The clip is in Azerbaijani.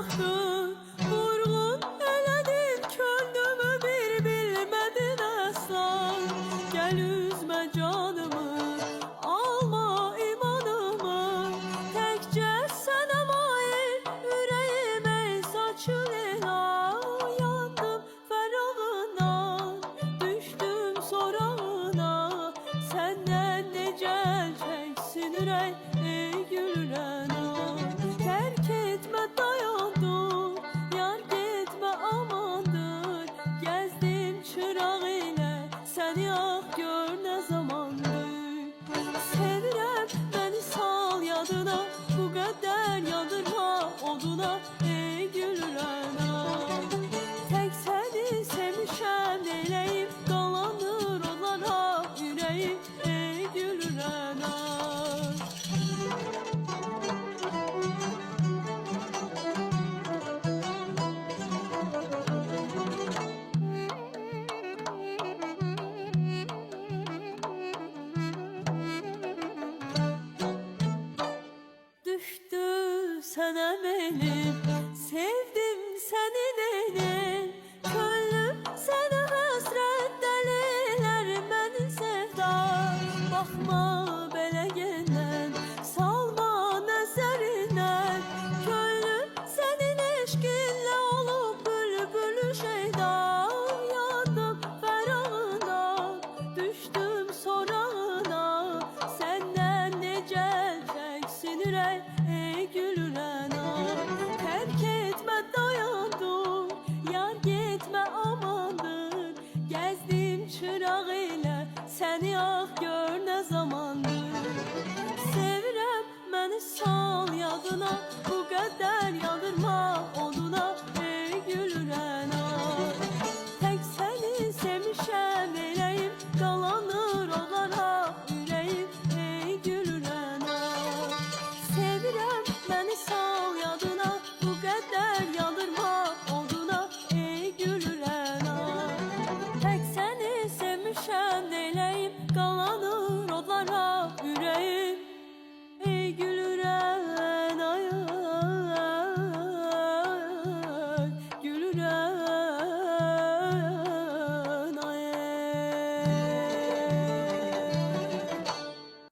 axdı, vurğun elədin könlümü bir bilmədin əslan. Gəl üzmə canımı, alma imanımı, təkcə sənə mail ürəyim ey saçın ela. Yandım fərağından, düşdüm sorağına, səndən necə çəksin ürək ey gülürən ah. Terk etme dayandım, yar gitme amandır. Gezdim çırağı ile, seni ah gör ne zamandır. Sevirem beni sal yadına, bu kadar yandırma oduna ey gülürən ah. Tek seni sevmişəm neyleyim, dolanır onlara yüreğim ey gülürən ah. Düştü sana benim, sevdim senin elin. Könlüm seni hasret deliler beni sevda. Bakma belə genden, salma nəzərindən. Könlüm senin eşkinlə olub bülbülü şeyda. Yandım fərağına, düşdüm sorağına, səndən necə çəksin ürək ey gülürən ah. Terk etme dayandım, yar gitme amandır. Gezdim çırağı ile, seni ah gör ne zamandır. Sevirəm məni sal yadına, bu qədər yandırma oduna